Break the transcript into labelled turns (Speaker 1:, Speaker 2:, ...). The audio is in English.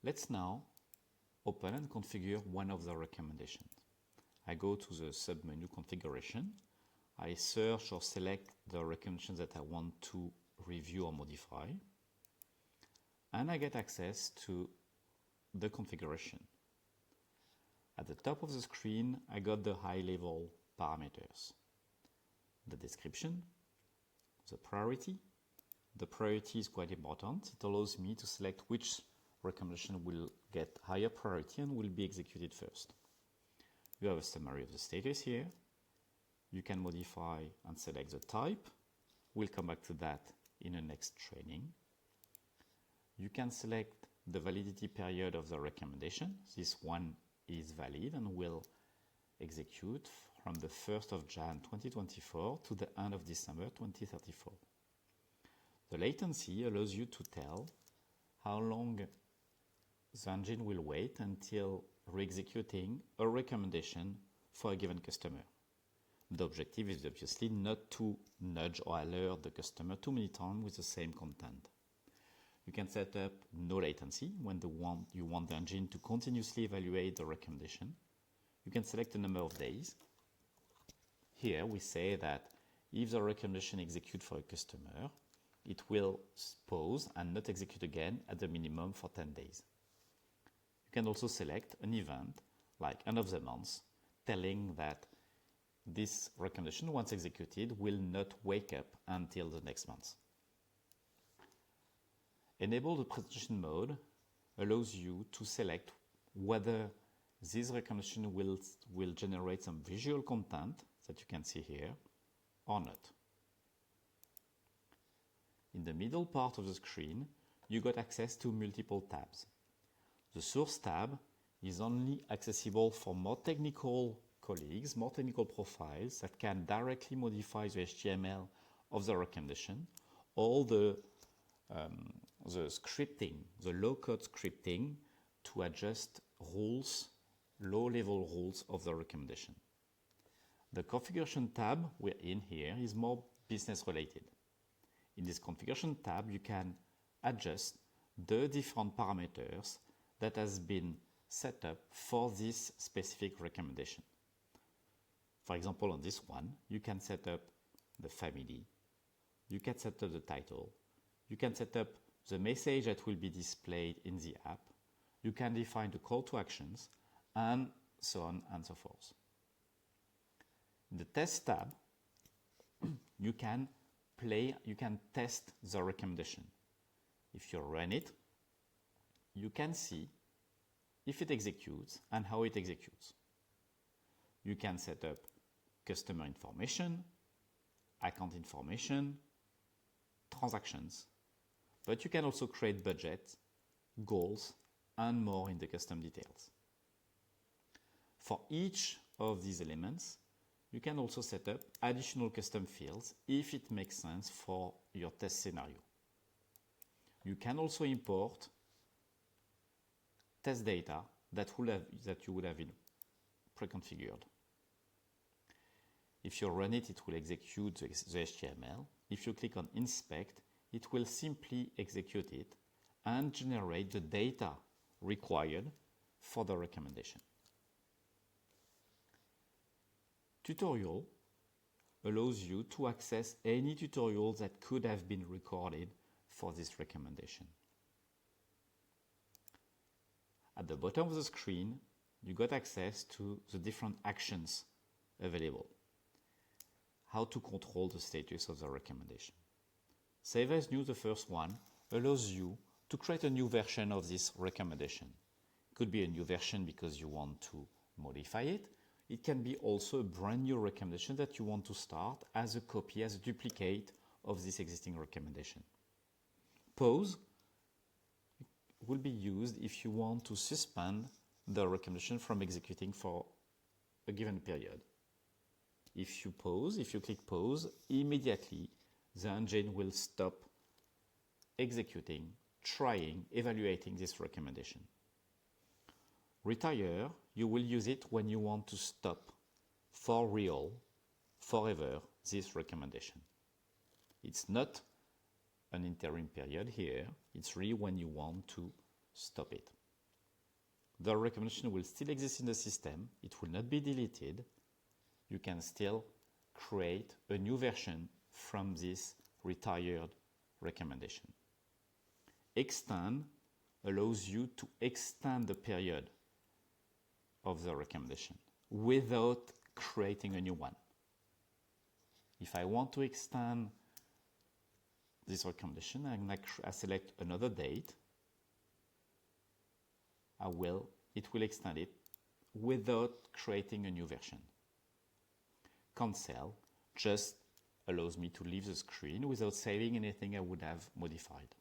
Speaker 1: Let's now open and configure one of the recommendations. I go to the submenu configuration. I search or select the recommendations that I want to review or modify. And I get access to the configuration. At the top of the screen, I got the high-level parameters. The description, the priority. The priority is quite important. It allows me to select which recommendation will get higher priority and will be executed first. You have a summary of the status here. You can modify and select the type. We'll come back to that in the next training. You can select the validity period of the recommendation. This one is valid and will execute from the 1st of Jan 2024 to the end of December 2034. The latency allows you to tell how long the engine will wait until re-executing a recommendation for a given customer. The objective is obviously not to nudge or alert the customer too many times with the same content. You can set up no latency when you want the engine to continuously evaluate the recommendation. You can select a number of days. Here we say that if the recommendation executes for a customer, it will pause and not execute again at the minimum for 10 days. You can also select an event like end of the month, telling that this recommendation, once executed, will not wake up until the next month. Enable the presentation mode allows you to select whether this recommendation will generate some visual content that you can see here or not. In the middle part of the screen, you got access to multiple tabs. The source tab is only accessible for more technical colleagues, more technical profiles that can directly modify the HTML of the recommendation or the scripting, the low-code scripting to adjust rules, low-level rules of the recommendation. The configuration tab we're in here is more business-related. In this configuration tab, you can adjust the different parameters that has been set up for this specific recommendation. For example, on this one, you can set up the family, you can set up the title, you can set up the message that will be displayed in the app, you can define the call to actions, and so on and so forth. In the test tab, you can test the recommendation. If you run it, you can see if it executes and how it executes. You can set up customer information, account information, transactions, but you can also create budget, goals, and more in the custom details. For each of these elements, you can also set up additional custom fields if it makes sense for your test scenario. You can also import test data that you would have pre-configured. If you run it, it will execute the HTML. If you click on Inspect, it will simply execute it and generate the data required for the recommendation. Tutorial allows you to access any tutorials that could have been recorded for this recommendation. At the bottom of the screen, you got access to the different actions available. How to control the status of the recommendation. Save as new, the first one, allows you to create a new version of this recommendation. It could be a new version because you want to modify it. It can be also a brand new recommendation that you want to start as a copy, as a duplicate of this existing recommendation. Pause will be used if you want to suspend the recommendation from executing for a given period. If you click pause, immediately the engine will stop executing, trying, evaluating this recommendation. Retire, you will use it when you want to stop for real, forever, this recommendation. It's not an interim period here, it's really when you want to stop it. the recommendation will still exist in the system. It will not be deleted. You can still create a new version from this retired recommendation. Extend allows you to extend the period of the recommendation without creating a new one. If I want to extend this recommendation, I select another date. It will extend it without creating a new version. Cancel just allows me to leave the screen without saving anything I would have modified.